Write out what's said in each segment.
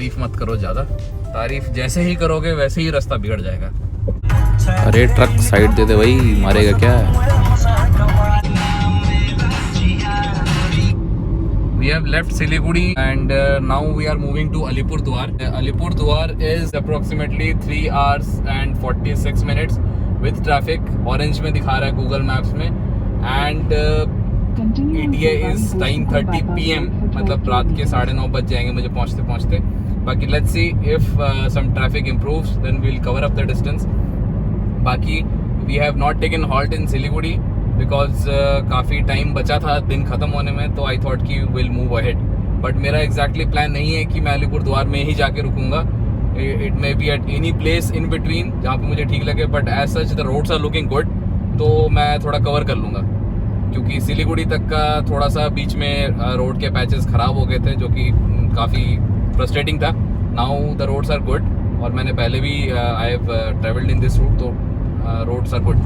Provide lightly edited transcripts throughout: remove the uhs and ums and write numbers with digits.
तारीफ मत करो ज़्यादा, तारीफ जैसे ही करोगे वैसे ही रास्ता बिगड़ जाएगा। अरे ट्रक साइड दे दे भाई, मारेगा क्या? We have left Siliguri and now we are moving to Alipurduar. Alipurduar is approximately 3 hours and 46 minutes with traffic. Orange में दिखा रहा है Google Maps में and ETA is 9:30 PM, मतलब रात के 9:30 बज जाएंगे मुझे पहुंचते पहुंचते। बाकी let's see if some traffic improves, then we'll cover up the distance. बाकी we have not taken halt in Siliguri because काफ़ी टाइम बचा था दिन ख़त्म होने में, तो आई थॉट कि विल मूव अहेड। बट मेरा एग्जैक्टली प्लान नहीं है कि मैं अलीपुरद्वार में ही जाके रुकूंगा। It may be at any place in between जहाँ पे मुझे ठीक लगे, but as such the roads are looking good, तो मैं थोड़ा कवर कर लूँगा। क्योंकि सिलीगुड़ी तक का थोड़ा सा बीच में रोड के पैचेस ख़राब हो गए थे, जो कि काफ़ी फ्रस्ट्रेटिंग था। Now the roads are good, और मैंने पहले भी I have travelled in this route, तो रोड्स आर गुड।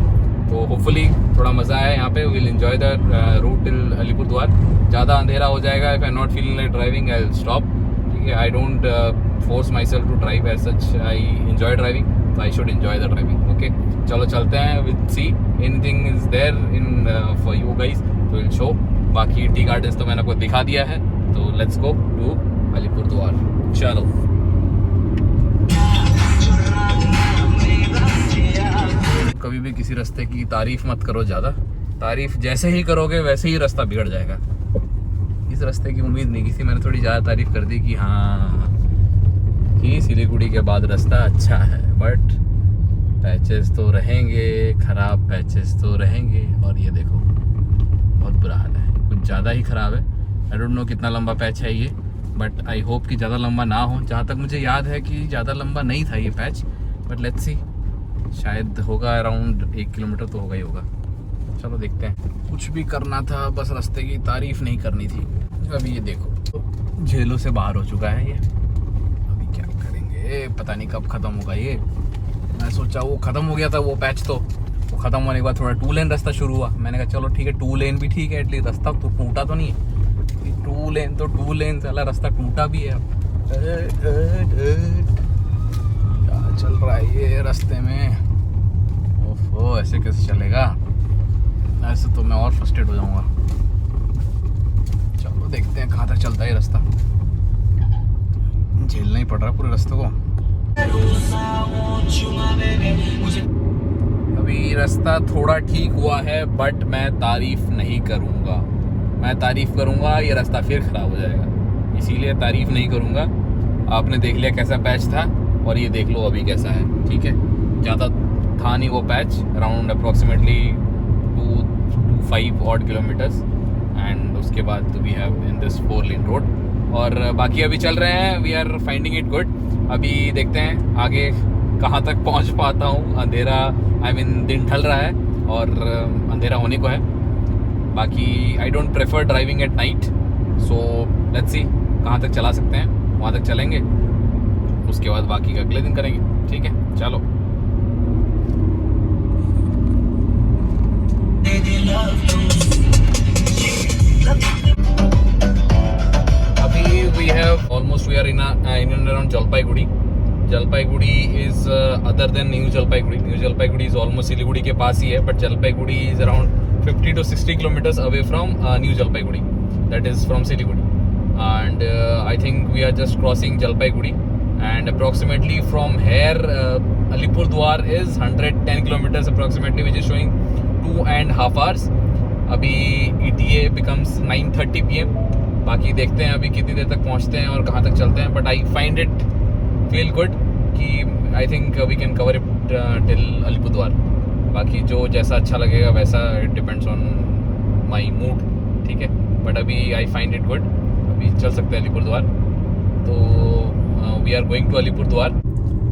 तो होपफुली थोड़ा मज़ा आया यहाँ पे। Will enjoy the route till Alipurduar. ज़्यादा अंधेरा हो जाएगा, if I not feeling like driving I will stop. ठीक है, I don't force my self to drive as such, I enjoy driving, तो I should enjoy the driving. Okay, चलो चलते हैं। Will see anything is there in for you guys, तो will show. बाकी tea gardens तो मैंने आपको दिखा दिया है, तो लेट्स गो टू अलीपुरद्वार। चलो, कभी भी किसी रास्ते की तारीफ मत करो ज़्यादा, तारीफ जैसे ही करोगे वैसे ही रास्ता बिगड़ जाएगा। इस रास्ते की उम्मीद नहीं की थी, मैंने थोड़ी ज़्यादा तारीफ कर दी कि हाँ कि सिलीगुड़ी के बाद रास्ता अच्छा है, बट पैचेस तो रहेंगे, ख़राब पैचेस तो रहेंगे। और ये देखो बहुत बुरा हाल है, कुछ ज़्यादा ही ख़राब है। आई डोंट नो कितना लंबा पैच है ये, बट आई होप कि ज़्यादा लंबा ना हो। जहाँ तक मुझे याद है कि ज़्यादा लंबा नहीं था ये पैच, बट लेट्स सी, शायद होगा अराउंड 1 किलोमीटर तो होगा ही होगा। चलो देखते हैं। कुछ भी करना था, बस रास्ते की तारीफ नहीं करनी थी। अभी ये देखो झेलों से बाहर हो चुका है ये। अभी क्या करेंगे, पता नहीं कब ख़त्म होगा ये। मैं सोचा वो ख़त्म हो गया था वो पैच, तो वो ख़त्म होने के बाद थोड़ा 2 लेन रास्ता शुरू हुआ। मैंने कहा चलो ठीक है, 2 लेन भी ठीक है, एटलीस्ट रास्ता तो टूटा तो नहीं है। 2 लेन तो 2 लेन से अलग रास्ता टूटा भी है। क्या चल रहा है ये रास्ते में, ओफो, ऐसे कैसे चलेगा? ऐसे तो मैं और फ्रस्ट्रेट हो जाऊंगा। चलो देखते हैं कहाँ तक चलता है ये रास्ता। झेलना ही पड़ रहा है पूरे रास्ते को। अभी रास्ता थोड़ा ठीक हुआ है, बट मैं तारीफ नहीं करूँगा। मैं तारीफ करूँगा ये रास्ता फिर ख़राब हो जाएगा, इसीलिए तारीफ नहीं करूँगा। आपने देख लिया कैसा पैच था, और ये देख लो अभी कैसा है। ठीक है, ज़्यादा था नहीं वो patch, around approximately 2-5 odd kilometres, and उसके बाद we have in this 4 lane road. और बाकी अभी चल रहे हैं, we are finding it good. अभी देखते हैं आगे कहाँ तक पहुँच पाता हूँ। अंधेरा, आई मीन दिन ढल रहा है और अंधेरा होने को है। बाकी I don't prefer driving at night, so let's see कहाँ तक चला सकते हैं, वहाँ तक चलेंगे, उसके बाद बाकी का अगले दिन करेंगे। ठीक है, चलो। अभी we have almost, we are in and around Jalpaiguri. Jalpaiguri is other than new Jalpaiguri. New Jalpaiguri is almost Siliguri के पास ही है, but Jalpaiguri is around 50 to 60 kilometers away from New Jalpaiguri, that is from Siliguri, and I think we are just crossing Jalpaiguri, and approximately from here Alipurduar is 110 kilometers approximately, which is showing 2.5 hours. अभी ETA becomes 9:30 PM। बाकी देखते हैं अभी कितनी देर तक पहुंचते हैं और कहाँ तक चलते हैं, but I find it feel good कि I think we can cover it till Alipurduar. बाकी जो जैसा अच्छा लगेगा वैसा, it depends on my mood. ठीक है, बट अभी आई फाइंड इट गुड, अभी चल सकते हैं अलीपुरद्वार। तो we are going to Alipurduar.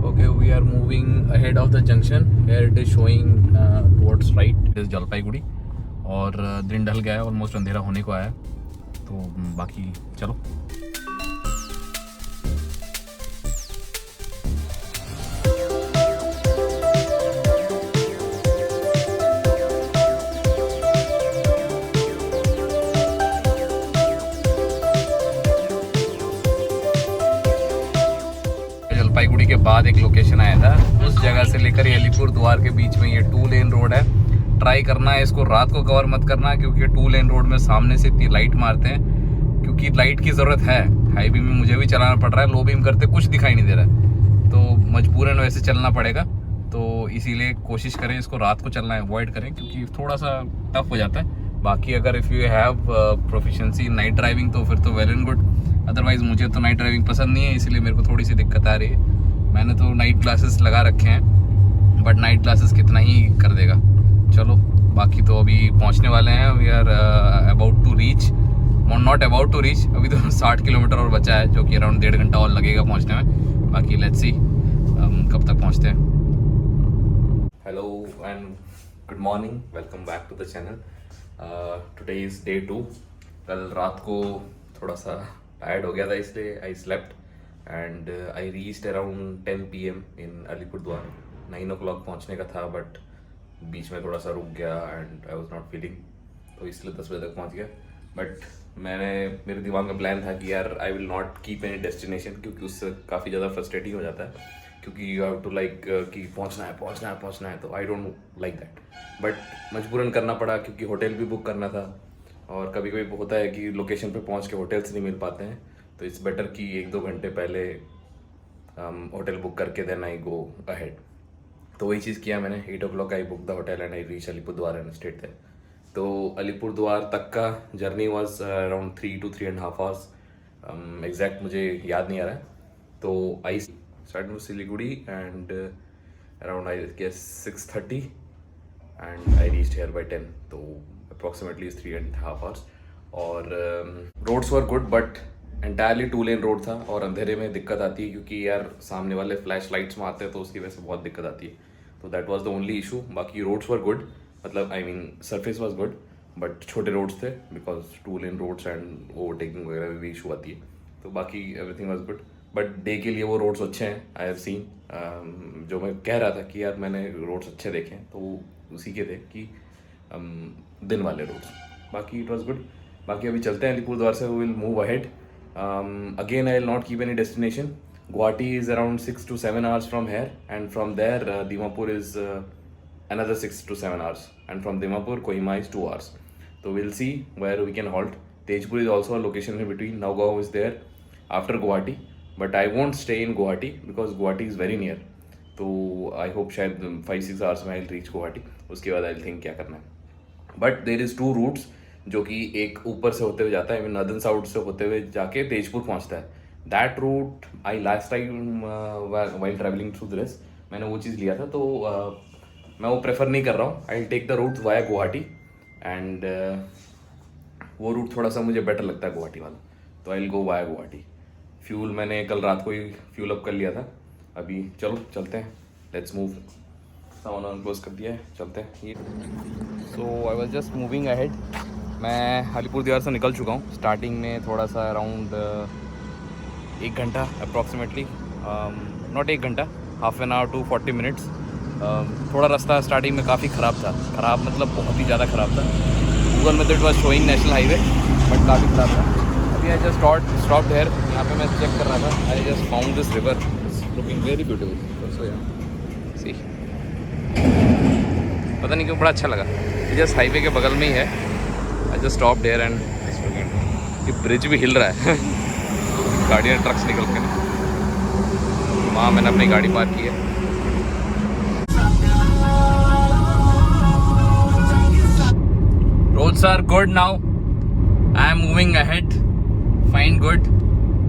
Okay, we are moving ahead of the junction, here it is showing towards right, it is Jalpaiguri. और दिन ढल गया है, ऑलमोस्ट अंधेरा होने को आया, तो बाकी चलो। जलपाईगुड़ी के बाद एक लोकेशन आया था, उस जगह से लेकर ये अलीपुर द्वार के बीच में ये 2 लेन रोड है। ट्राई करना है इसको रात को कवर मत करना, क्योंकि 2 लेन रोड में सामने से इतनी लाइट मारते हैं, क्योंकि लाइट की ज़रूरत है। हाई बीम में मुझे भी चलाना पड़ रहा है, लो बीम करते कुछ दिखाई नहीं दे रहा है, तो मजबूरन वैसे चलना पड़ेगा। तो इसीलिए कोशिश करें इसको रात को चलना अवॉइड करें, क्योंकि थोड़ा सा टफ हो जाता है। बाकी अगर if you have proficiency in night driving तो फिर तो वेल एंड गुड, अदरवाइज़ मुझे तो नाइट ड्राइविंग पसंद नहीं है, इसलिए मेरे को थोड़ी सी दिक्कत आ रही है। मैंने तो नाइट क्लासेस लगा रखे हैं, बट नाइट क्लासेस कितना ही कर देगा। चलो बाकी तो अभी पहुंचने वाले हैं। We are about to reach, not about to reach, अभी तो 60 किलोमीटर और बचा है, जो कि अराउंड 1.5 घंटा और लगेगा पहुंचने में। बाकी लेट्स सी कब तक पहुंचते हैं। Hello and good morning, welcome back to the channel. Today is day 2। कल रात को थोड़ा सा टायर्ड हो गया था, इसलिए I slept and I reached around 10 PM इन अलीपुर द्वार। 9 o'clock पहुंचने का था, बट बीच में थोड़ा सा रुक गया and I was not feeling, तो इसलिए 10 बजे तक पहुंच गया। बट मेरे दिमाग में प्लान था कि यार आई will not keep any destination, क्योंकि उससे काफ़ी ज़्यादा फ्रस्ट्रेटिंग हो जाता है, क्योंकि यू हैव टू लाइक कि पहुंचना है, तो I don't like that. But मजबूरन करना पड़ा, क्योंकि होटल भी बुक करना था, और कभी कभी होता है कि लोकेशन पे पहुंच के होटल्स नहीं मिल पाते हैं, तो इट्स बेटर कि 1-2 घंटे पहले होटल बुक करके देन आई गो अहेड। तो वही चीज़ किया मैंने। 8 o'clock I book the hotel and I reach Alipurduar and stayed there. तो अलीपुर द्वार तक का journey was around 3 to 3.5 hours, exact मुझे याद नहीं आ रहा है। तो I start with Siliguri and around I guess 6:30 and I reached here by 10, तो अप्रॉक्सीमेटली 3.5 hours। और roads were good, but entirely 2 lane road था, और अंधेरे में दिक्कत आती है, क्योंकि यार सामने वाले फ्लैश लाइट्स में आते हैं, तो उसकी वजह से बहुत दिक्कत आती है। तो that was the only issue. बाकी रोड्स वर गुड, मतलब I mean surface was good, but छोटे रोड्स थे, because 2 lane roads and overtaking वगैरह भी इशू आती है। तो बाकी everything was good, but day के लिए वो रोड्स अच्छे हैं। आई हैव सीन, जो मैं कह रहा था कि यार मैंने रोड्स अच्छे देखे हैं, तो उसी के थे कि दिन वाले रोड्स। बाकी इट वाज गुड। बाकी अभी चलते हैं अलीपुर द्वार से, we will move ahead. Again, I will not keep any destination. Guwahati is around 6 to 7 hours from here, and from there Dimapur is another 6 to 7 hours, and from Dimapur Kohima is 2 hours. So we'll see where we can halt. Tejpur is also a location in between. Nagaon is there after Guwahati, but I won't stay in Guwahati because Guwahati is very near. So I hope शायद 5-6 hours में I'll reach Guwahati. उसके बाद I'll think क्या करना है। But there is 2 routes, जो कि एक ऊपर से होते हुए जाता है, आई मीन नॉर्दर्न साउथ से होते हुए जाके तेजपुर पहुंचता है। That route I last time while travelling through this मैंने वो चीज़ लिया था, तो मैं वो प्रेफर नहीं कर रहा हूँ। I will take the route via Guwahati, and वो रूट थोड़ा सा मुझे बेटर लगता है गुवाहाटी वाला, तो I will go via Guwahati. Fuel मैंने कल रात को ही फ्यूल अप कर लिया था। अभी चलो चलते हैं, लेट्स मूव। सामान क्लोज कर दिया है, चलते हैं। So I was just moving ahead. मैं अलीपुर द्वार से निकल चुका हूँ। स्टार्टिंग में थोड़ा सा अराउंड 1 घंटा अप्रॉक्सीमेटली, नॉट 1 घंटा, half an hour to 40 minutes। थोड़ा रास्ता स्टार्टिंग में काफ़ी ख़राब था, ख़राब मतलब बहुत ही ज़्यादा ख़राब था। गूगल में तो it was showing national highway, but काफ़ी ख़राब था। अभी आई जस्ट स्टॉप्ड हियर, यहाँ पे मैं चेक कर रहा था। I just found this river, it's looking very beautiful. So see, पता नहीं क्यों बड़ा अच्छा लगा। ये जस्ट हाईवे के बगल में ही है। I just stopped here and ये ब्रिज भी हिल रहा है गाड़ियाँ ट्रक्स निकल के, वहाँ मैंने अपनी गाड़ी पार्क की है। Roads are good now, I am moving ahead, fine good.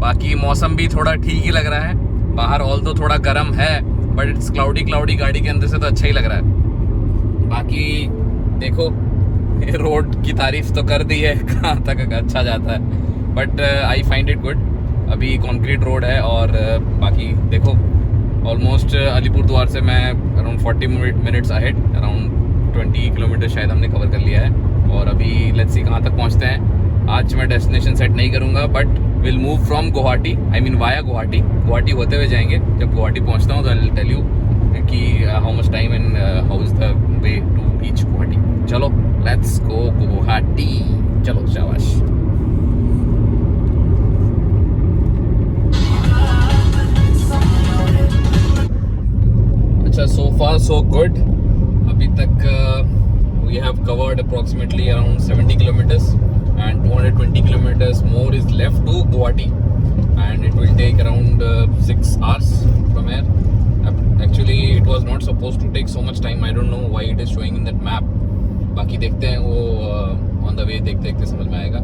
बाकी मौसम भी थोड़ा ठीक ही लग रहा है बाहर, ऑल तो थोड़ा गर्म है, बट इट्स क्लाउडी गाड़ी के अंदर से तो अच्छा ही लग रहा है। बाकी देखो, रोड की तारीफ तो कर दी है, कहाँ तक अच्छा जाता है, but I find it good. अभी कॉन्क्रीट रोड है, और बाकी देखो ऑलमोस्ट अलीपुर द्वार से मैं around 40 minutes ahead, around 20 kilometre शायद हमने कवर कर लिया है। और अभी लेट्स सी कहाँ तक पहुँचते हैं। आज मैं डेस्टिनेशन सेट नहीं करूँगा, but will move from Guwahati, I mean via Guwahati. Guwahati होते हुए जाएंगे। जब गुवाहाटी पहुँचता हूँ तो आई विल टेल यू कि how much time and how is the way to reach Guwahati. चलो लेट्स गो गुवाहाटी, चलो शाबाश। so good. अभी तक we have covered approximately around 70 kilometers and 220 kilometers more is left to Guwahati, and it will take around 6 hours from here. Actually it was not supposed to take so much time. I don't know why it is showing in that map. बाकी देखते हैं वो on the way देखते देखते समझ में आएगा.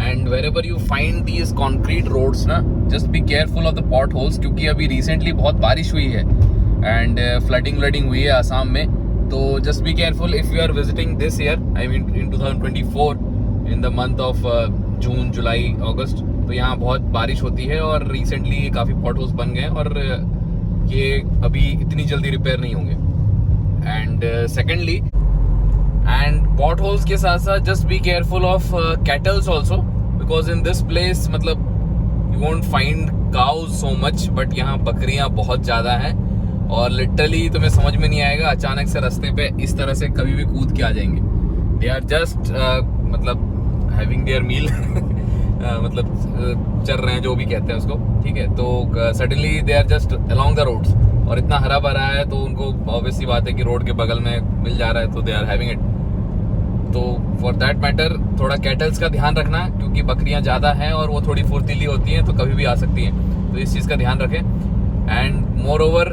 And wherever you find these concrete roads ना, just be careful of the potholes, क्योंकि अभी recently बहुत बारिश हुई है and flooding हुई है आसाम में. तो just be careful if you are visiting this year, I mean in 2024 in the month of June, July, August. तो यहाँ बहुत बारिश होती है और recently काफ़ी potholes बन गए हैं और ये अभी इतनी जल्दी रिपेयर नहीं होंगे. And secondly, and potholes के साथ साथ just be careful of cattles also, because in this place मतलब you won't find cows so much, but यहाँ बकरियाँ बहुत ज़्यादा हैं और लिटरली तुम्हें समझ में नहीं आएगा, अचानक से रास्ते पे इस तरह से कभी भी कूद के आ जाएंगे. दे आर जस्ट मतलब हैविंग देयर मील मतलब चल रहे हैं, जो भी कहते हैं उसको, ठीक है. तो suddenly they are just along the roads और इतना हरा भरा है तो उनको ऑब्वियसली बात है कि रोड के बगल में मिल जा रहा है, तो दे आर हैविंग इट. तो फॉर दैट मैटर थोड़ा कैटल्स का ध्यान रखना, क्योंकि बकरियां ज़्यादा हैं और वो थोड़ी फुर्तीली होती हैं तो कभी भी आ सकती हैं. तो इस चीज़ का ध्यान रखें. And more over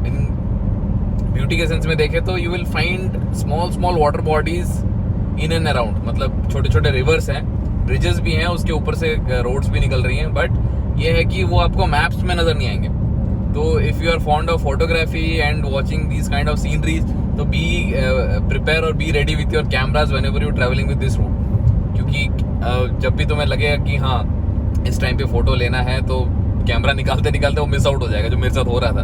in beauty के सेंस में देखें तो you will find small water bodies in and around. मतलब छोटे छोटे रिवर्स हैं, ब्रिजेस भी हैं, उसके ऊपर से रोड्स भी निकल रही हैं, बट ये है कि वो आपको मैप्स में नज़र नहीं आएंगे. तो if you are fond of photography and watching these kind of sceneries, तो बी प्रिपेयर और be ready with your cameras whenever you travelling with this route. क्योंकि जब भी तुम्हें लगेगा कि हाँ इस टाइम पे फोटो लेना है, तो कैमरा निकालते निकालते वो मिस आउट हो जाएगा, जो मेरे साथ हो रहा था.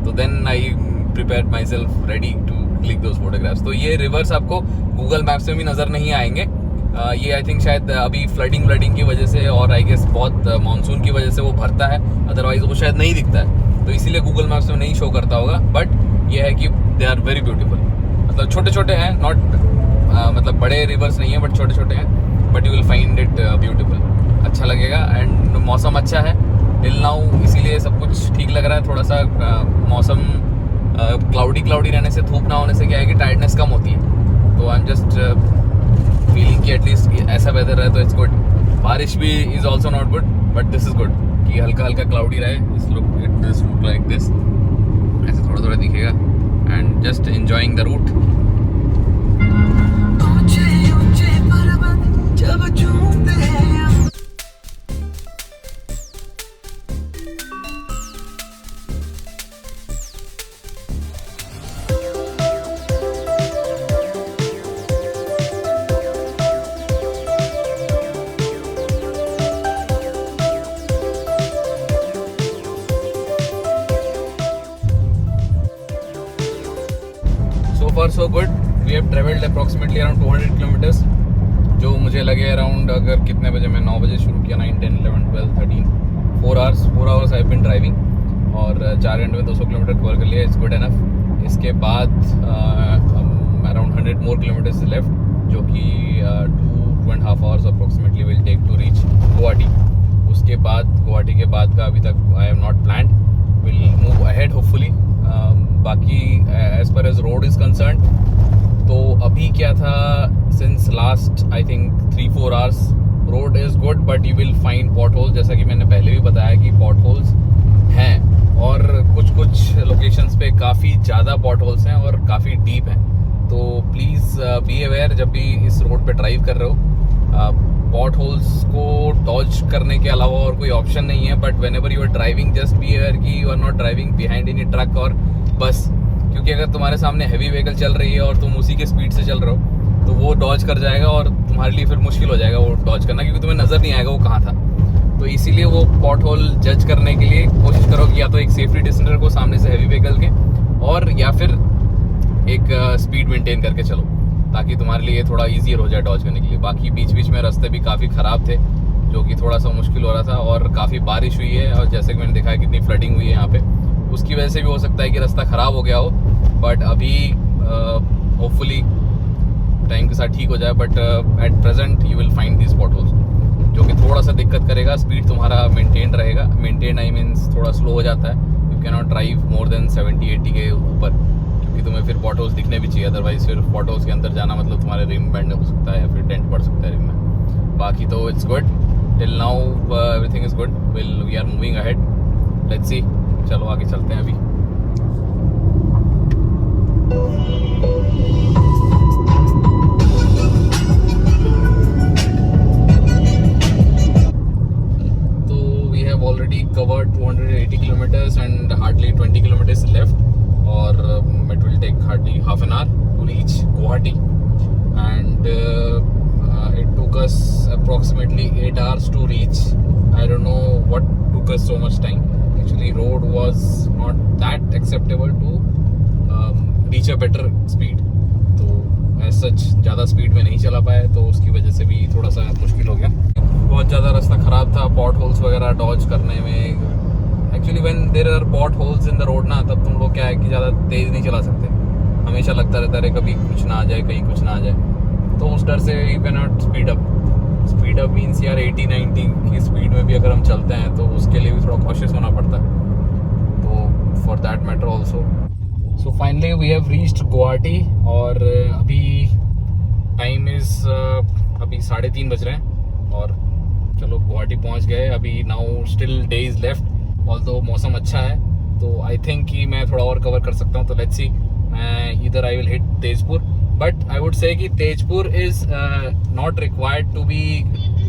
तो then I prepare myself ready to click those photographs. तो ये रिवर्स आपको गूगल मैप्स में भी नज़र नहीं आएंगे. ये आई थिंक शायद अभी फ्लडिंग की वजह से और आई गेस बहुत मानसून की वजह से वो भरता है, अदरवाइज वो शायद नहीं दिखता है, तो इसीलिए गूगल मैप्स में नहीं शो करता होगा. बट ये है कि दे आर वेरी ब्यूटीफुल. मतलब छोटे छोटे हैं, नॉट मतलब बड़े रिवर्स नहीं है, बट छोटे छोटे हैं, but you will find it beautiful. अच्छा लगेगा. एंड मौसम अच्छा है टिल नाउ, इसीलिए सब कुछ ठीक लग रहा है. थोड़ा सा मौसम क्लाउडी रहने से, धूप ना होने से क्या है कि टायर्डनेस कम होती है. तो आई एम जस्ट फीलिंग कि एटलीस्ट ऐसा वेदर है तो इट्स गुड. बारिश भी is also not good, but this is good कि हल्का हल्का क्लाउडी रहे. इट लुक लाइक दिस, ऐसे थोड़ा थोड़ा दिखेगा. And just enjoying the route. For so good. We have travelled approximately around 200 kilometres, जो मुझे लगे अराउंड, अगर कितने बजे, मैं 9 बजे शुरू किया, 9, 10, 11, 12, 13, 4 hours I have been driving और 4 घंटे में 200 किलोमीटर कवर कर लिया. It's good enough. इसके बाद अराउंड 100 मोर किलोमीटर्स लेफ्ट, जो कि 2.5 hours approximately will take to reach Guwahati. उसके बाद गुवाहाटी के बाद का अभी तक I have not planned, will move ahead hopefully. बाकी as per as road is concerned, तो अभी क्या था, since last I think 3-4 hours road is good, but you will find potholes. जैसा कि मैंने पहले भी बताया कि पॉट होल्स हैं और कुछ लोकेशंस पे काफ़ी ज़्यादा पॉट होल्स हैं और काफ़ी डीप हैं. तो प्लीज़ बी अवेयर जब भी इस रोड पे ड्राइव कर रहे हो. पॉट होल्स को डॉज करने के अलावा और कोई ऑप्शन नहीं है, but whenever you are driving just be aware कि you are not driving behind any truck और बस. क्योंकि अगर तुम्हारे सामने हैवी व्हीकल चल रही है और तुम उसी के स्पीड से चल रहे हो, तो वो डॉज कर जाएगा और तुम्हारे लिए फिर मुश्किल हो जाएगा वो डॉज करना, क्योंकि तुम्हें नज़र नहीं आएगा वो कहाँ था. तो इसीलिए वो पॉट होल जज करने के लिए कोशिश करो कि या तो एक सेफ्टी डिस्टेंसर को सामने से हैवी व्हीकल के, और या फिर एक स्पीड मेंटेन करके चलो, ताकि तुम्हारे लिए थोड़ा ईजियर हो जाए डॉज करने के लिए. बाकी बीच में रास्ते भी काफ़ी ख़राब थे, जो कि थोड़ा सा मुश्किल हो रहा था, और काफ़ी बारिश हुई है और जैसे कि मैंने देखा है कितनी फ्लडिंग हुई है यहाँ पे, उसकी वजह से भी हो सकता है कि रास्ता ख़राब हो गया हो. बट अभी होपफुली टाइम के साथ ठीक हो जाए. But at present you will find this pot holes, जो कि थोड़ा सा दिक्कत करेगा. स्पीड तुम्हारा मेंटेन रहेगा, मेंटेन आई मीन्स थोड़ा स्लो हो जाता है you can not drive more than 70-80 के ऊपर, क्योंकि तुम्हें फिर पॉट होल्स दिखने भी चाहिए, अदरवाइज फिर पॉट होल्स के अंदर जाना मतलब तुम्हारे रिम बैंड हो सकता है या फिर डेंट पड़ सकता है रिम में। बाकी तो it's good till now, everything is good, we are moving ahead, let's see. चलो आगे चलते हैं अभी। Already covered 280 kilometers and hardly 20 kilometers left, or it will take hardly half an hour to reach Guwahati, and it took us approximately 8 hours to reach. I don't know what took us so much time. Actually road was not that acceptable to reach a better speed, तो as such ज़्यादा speed में नहीं चला पाए, तो उसकी वजह से भी थोड़ा सा मुश्किल हो गया। बहुत ज़्यादा रास्ता ख़राब था, पॉट होल्स वगैरह डॉज करने में। Actually when there are potholes in the road ना, तब तुम लोग क्या है कि ज़्यादा तेज़ नहीं चला सकते, हमेशा लगता रहता है कभी कुछ ना आ जाए, कहीं कुछ ना आ जाए, तो उस डर से you can not speed up. Speed up means यार 80-90 की स्पीड में भी अगर हम चलते हैं तो उसके लिए भी थोड़ा कॉशियस होना पड़ता है, तो for that matter also. So finally we have reached Guwahati, और अभी टाइम इज़ अभी 3:30 बज रहे हैं, और चलो गुवाहाटी पहुंच गए। अभी now still day is left, although मौसम अच्छा है, तो आई थिंक कि मैं थोड़ा और कवर कर सकता हूँ, तो लेट्स सी। मैं इधर I will hit Tezpur, but I would say कि Tezpur is not required to be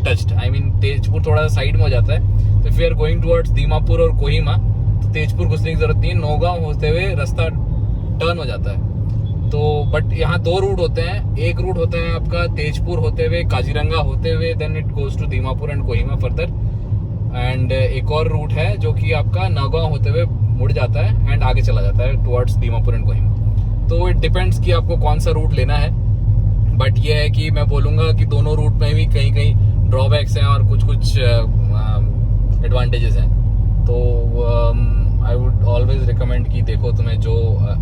touched. I mean Tezpur थोड़ा सा साइड में हो जाता है, तो if you are going towards Dimapur और कोहिमा, तो तेजपुर घुसने की जरूरत नहीं है, नौगांव होते हुए रास्ता टर्न हो जाता है। तो बट यहाँ 2 रूट होते हैं, एक रूट होता है आपका तेजपुर होते हुए काजीरंगा होते हुए, then it goes to Dimapur and Kohima further, and एक और रूट है जो कि आपका नौगांव होते हुए मुड़ जाता है एंड आगे चला जाता है टुवर्ड्स दीमापुर एंड कोहिमा। तो इट डिपेंड्स कि आपको कौन सा रूट लेना है, बट ये है कि मैं बोलूँगा कि दोनों रूट में भी कहीं कहीं ड्रॉबैक्स हैं और कुछ एडवांटेजेस हैं। तो आई वुड ऑलवेज रिकमेंड कि देखो तुम्हें जो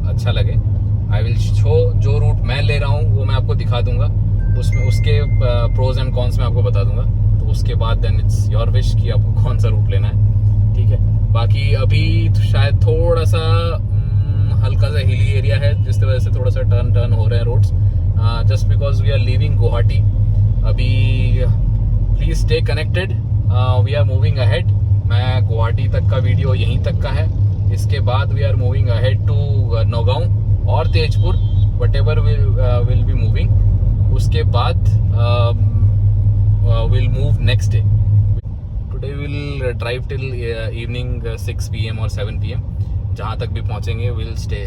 अच्छा लगे। आई विल शो जो रूट मैं ले रहा हूँ वो मैं आपको दिखा दूंगा, उसमें उसके प्रोज एंड कॉन्स मैं आपको बता दूंगा, तो उसके बाद देन इट्स योर विश कि आपको कौन सा रूट लेना है, ठीक है। बाकी अभी शायद थोड़ा सा हल्का सा हिली एरिया है, जिसकी वजह से थोड़ा सा टर्न हो रहे हैं roads, just because we are leaving Guwahati. अभी please stay connected, we are moving ahead. मैं गुवाहाटी तक का वीडियो यहीं तक का है, इसके बाद we are moving ahead to Nagaon और Tezpur, whatever will be moving. उसके बाद will move next day. Today will drive till evening 6 PM और 7 PM, जहाँ तक भी पहुँचेंगे will stay.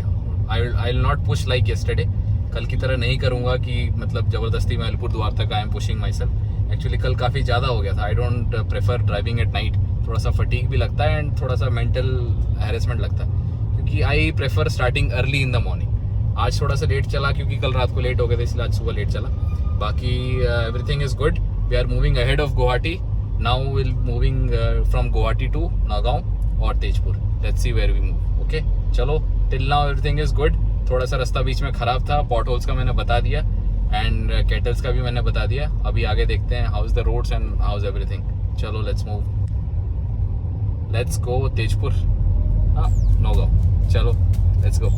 I will not push like yesterday, कल की तरह नहीं करूँगा कि मतलब ज़बरदस्ती मैं अलीपुर द्वार तक I am pushing my self. Actually कल काफ़ी ज़्यादा हो गया था। I don't prefer driving at night, थोड़ा सा फटीग भी लगता है एंड थोड़ा सा मेंटल हैरेसमेंट लगता है, क्योंकि I prefer starting early in the morning. आज थोड़ा सा लेट चला क्योंकि कल रात को लेट हो गया था, इसलिए आज सुबह लेट चला। बाकी everything is good, we are moving ahead of Guwahati now, will moving from Guwahati to Nagaon और Tezpur. Let's see where we move. Okay चलो, till now everything is good. थोड़ा सा रास्ता बीच में ख़राब था, पॉट होल्स का मैंने बता दिया एंड केटल्स का भी मैंने बता दिया। अभी आगे देखते हैं how is the roads and how is everything. चलो let's move, let's go Tezpur, हाँ नौगांव, चलो लेट्स गो।